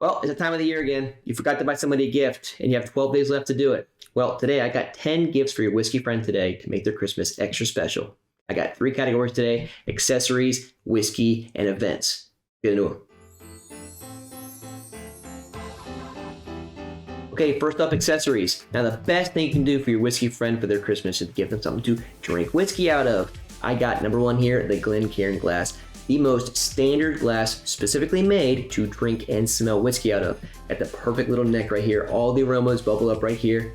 Well, it's the time of the year again. You forgot to buy somebody a gift and you have 12 days left to do it. Well, today I got 10 gifts for your whiskey friend today to make their Christmas extra special. I got 3 categories today: accessories, whiskey, and events. Get into them. Okay, first up, accessories. Now, the best thing you can do for your whiskey friend for their Christmas is to give them something to drink whiskey out of. I got number 1 here, the Glencairn glass. The most standard glass specifically made to drink and smell whiskey out of. Got the perfect little neck right here. All the aromas bubble up right here.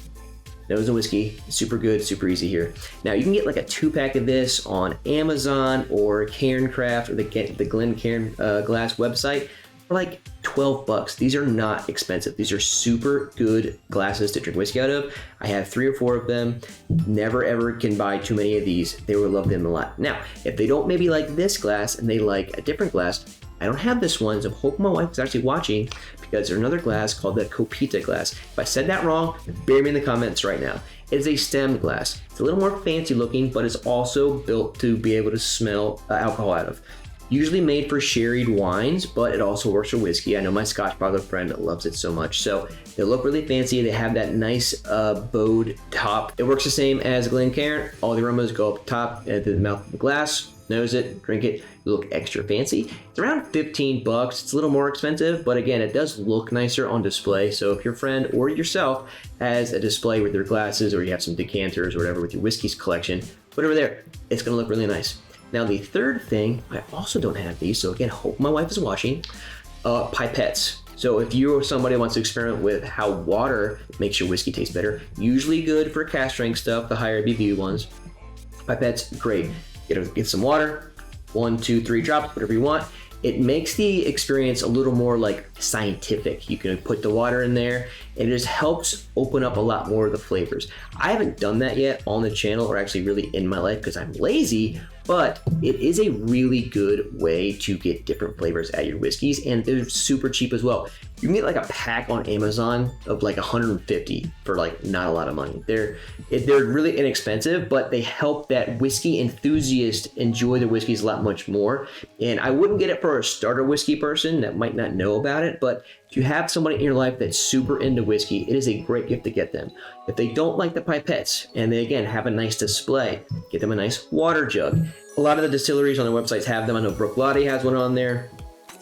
Nose of whiskey, super good, super easy here. Now you can get like a 2-pack of this on Amazon or Cairncraft or the Glencairn glass website for like 12 bucks. These are not expensive. These are super good glasses to drink whiskey out of. I have 3 or 4 of them. Never ever can buy too many of these. They will love them a lot. Now, if they don't maybe like this glass and they like a different glass, I don't have this one, so I hope my wife is actually watching because there's another glass called the Copita glass. If I said that wrong, bury me in the comments right now. It is a stemmed glass. It's a little more fancy looking, but it's also built to be able to smell alcohol out of. Usually made for sherried wines, but it also works for whiskey. I know my Scotch bottle friend loves it so much. So they look really fancy. They have that nice bowed top. It works the same as Glencairn. All the aromas go up top at the mouth of the glass. Nose it, drink it, you look extra fancy. It's around 15 bucks. It's a little more expensive, but again, it does look nicer on display. So if your friend or yourself has a display with your glasses, or you have some decanters or whatever with your whiskey collection, put it over there. It's gonna look really nice. Now the third thing, I also don't have these, so again, hope my wife is watching, pipettes. So if you or somebody wants to experiment with how water makes your whiskey taste better, usually good for cask strength stuff, the higher ABV ones. Pipettes, great. Get some water, 1, 2, 3 drops, whatever you want. It makes the experience a little more like scientific. You can put the water in there and it just helps open up a lot more of the flavors. I haven't done that yet on the channel or actually really in my life because I'm lazy, but it is a really good way to get different flavors at your whiskeys, and they're super cheap as well. You can get like a pack on Amazon of like 150 for like not a lot of money. They're really inexpensive, but they help that whiskey enthusiast enjoy the whiskeys a lot much more. And I wouldn't get it for a starter whiskey person that might not know about it, but if you have somebody in your life that's super into whiskey, it is a great gift to get them. If they don't like the pipettes and they again have a nice display, get them a nice water jug. A lot of the distilleries on their websites have them. I know Bruichladdich has one on there.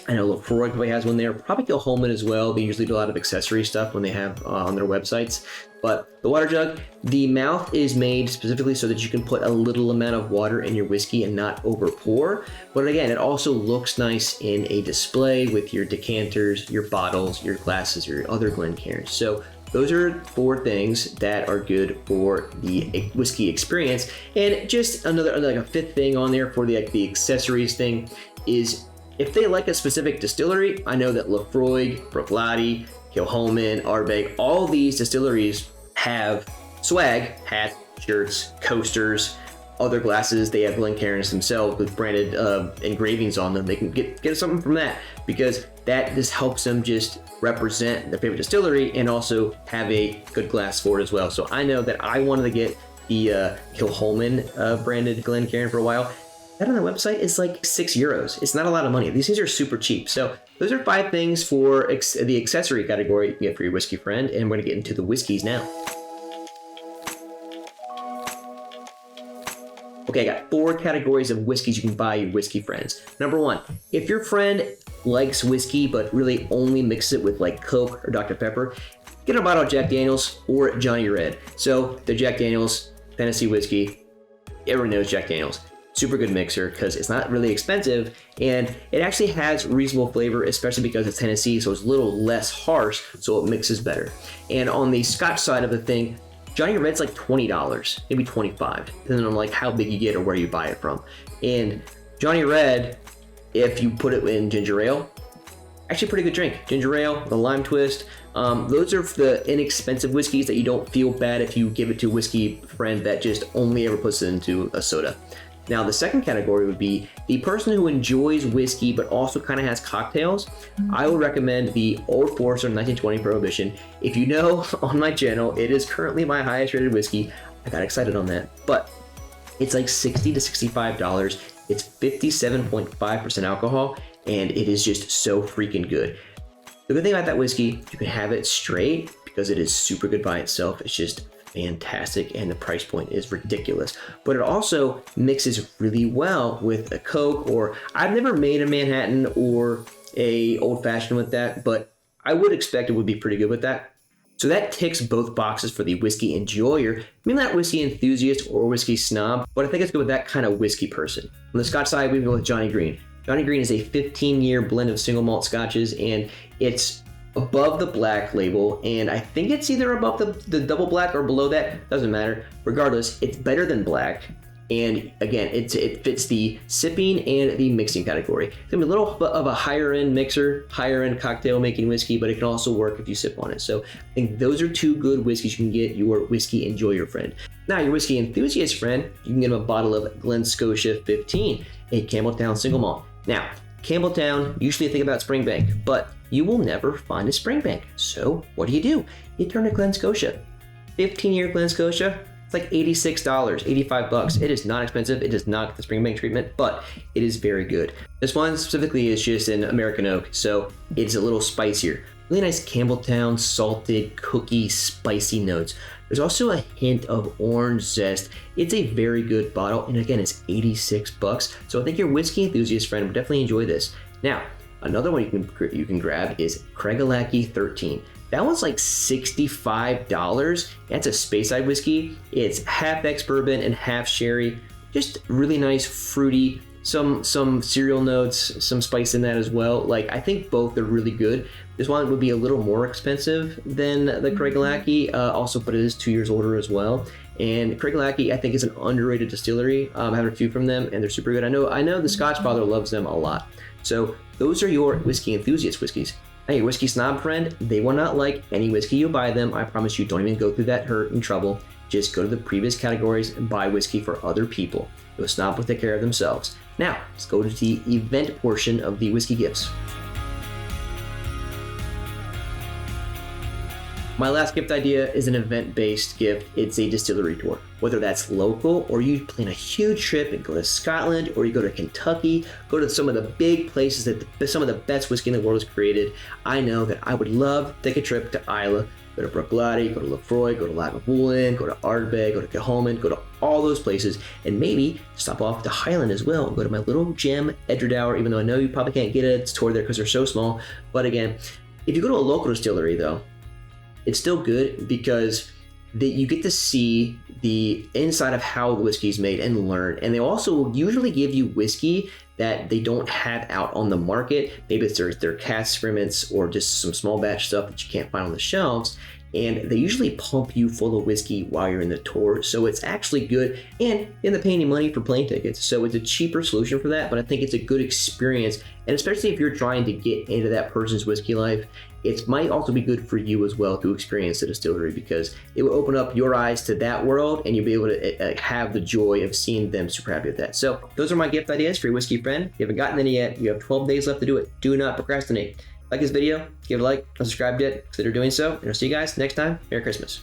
I know Lefroy probably has one there. Probably Kilchoman as well. They usually do a lot of accessory stuff when they have on their websites. But the water jug, the mouth is made specifically so that you can put a little amount of water in your whiskey and not over pour. But again, it also looks nice in a display with your decanters, your bottles, your glasses, your other Glencairns. So those are 4 things that are good for the whiskey experience. And just another like a 5th thing on there for the accessories thing is, if they like a specific distillery, I know that Lefroy, Bruichladdich, Kilchoman, Ardbeg, all these distilleries have swag, hats, shirts, coasters, other glasses. They have Glencairns themselves with branded engravings on them. They can get something from that because that just helps them just represent their favorite distillery and also have a good glass for it as well. So I know that I wanted to get the Kilchoman branded Glencairn for a while. That on the website is like €6. It's not a lot of money. These things are super cheap. So those are 5 things for the accessory category you can get for your whiskey friend. And we're gonna get into the whiskeys now. Okay, I got 4 categories of whiskeys you can buy your whiskey friends. Number 1, if your friend likes whiskey but really only mixes it with like Coke or Dr. Pepper, get a bottle of Jack Daniels or Johnnie Red. So the Jack Daniels, Tennessee whiskey, everyone knows Jack Daniels. Super good mixer because it's not really expensive and it actually has reasonable flavor, especially because it's Tennessee, so it's a little less harsh, so it mixes better. And on the Scotch side of the thing, Johnnie Red's like $20, maybe $25, depending on like how big you get or where you buy it from. And Johnnie Red, if you put it in ginger ale, actually pretty good drink. Ginger ale, the lime twist, those are the inexpensive whiskeys that you don't feel bad if you give it to a whiskey friend that just only ever puts it into a soda. Now, the second category would be the person who enjoys whiskey but also kind of has cocktails. I would recommend the Old Forester 1920 Prohibition. If you know, on my channel, it is currently my highest rated whiskey. I got excited on that, but it's like $60 to $65. It's 57.5% alcohol, and it is just so freaking good. The good thing about that whiskey, you can have it straight because it is super good by itself. It's just fantastic, and the price point is ridiculous. But it also mixes really well with a Coke, or I've never made a Manhattan or a old fashioned with that, but I would expect it would be pretty good with that. So that ticks both boxes for the whiskey enjoyer. Maybe not whiskey enthusiast or whiskey snob, but I think it's good with that kind of whiskey person. On the Scotch side, we go with Johnnie Green. Johnnie Green is a 15-year blend of single malt scotches, and it's above the black label, and I think it's either above the double black or below that. Doesn't matter. Regardless, it's better than black. And again, it fits the sipping and the mixing category. It's gonna be a little of a higher end mixer, higher end cocktail making whiskey, but it can also work if you sip on it. So I think those are two good whiskeys you can get your whiskey enjoyer friend. Now, your whiskey enthusiast friend, you can get him a bottle of Glen Scotia 15, a Campbelltown single malt. Now, Campbelltown, usually think about Springbank, but you will never find a Springbank. So what do? You turn to Glen Scotia. 15-year Glen Scotia, it's like $86, $85. It is not expensive. It does not get the Springbank treatment, but it is very good. This one specifically is just an American oak, so it's a little spicier. Really nice Campbelltown, salted, cookie, spicy notes. There's also a hint of orange zest. It's a very good bottle, and again, it's $86. So I think your whiskey enthusiast friend would definitely enjoy this. Now, another one you can grab is Craigellachie 13. That one's like $65. That's a Speyside whiskey. It's half ex-bourbon and half sherry. Just really nice, fruity, some cereal notes, some spice in that as well. Like, I think both are really good. This one would be a little more expensive than the Craigellachie, also, but it is 2 years older as well. And Craigellachie, I think, is an underrated distillery. I have a few from them, and they're super good. I know the Scotch Father loves them a lot. So those are your whiskey enthusiast whiskeys. Now, your whiskey snob friend, they will not like any whiskey you buy them. I promise you, don't even go through that hurt and trouble. Just go to the previous categories and buy whiskey for other people. The snob will take care of themselves. Now, let's go to the event portion of the whiskey gifts. My last gift idea is an event-based gift. It's a distillery tour. Whether that's local, or you plan a huge trip and go to Scotland, or you go to Kentucky, go to some of the big places that some of the best whiskey in the world is created. I know that I would love to take a trip to Islay, go to Bruichladdich, go to Lefroy, go to Lagavulin, go to Ardbeg, go to Kilchoman, go to all those places, and maybe stop off to Highland as well. Go to my little gem, Edradour, even though I know you probably can't get a tour there because they're so small. But again, if you go to a local distillery though, it's still good because you get to see the inside of how the whiskey is made and learn. And they also usually give you whiskey that they don't have out on the market. Maybe it's their cask experiments or just some small batch stuff that you can't find on the shelves. And they usually pump you full of whiskey while you're in the tour. So it's actually good, and they end up paying you money for plane tickets. So it's a cheaper solution for that, but I think it's a good experience. And especially if you're trying to get into that person's whiskey life, it might also be good for you as well to experience the distillery, because it will open up your eyes to that world and you'll be able to have the joy of seeing them super happy with that. So those are my gift ideas for your whiskey friend. If you haven't gotten any yet, you have 12 days left to do it. Do not procrastinate. Like this video, give it a like, not subscribed yet, consider doing so, and I'll see you guys next time. Merry Christmas.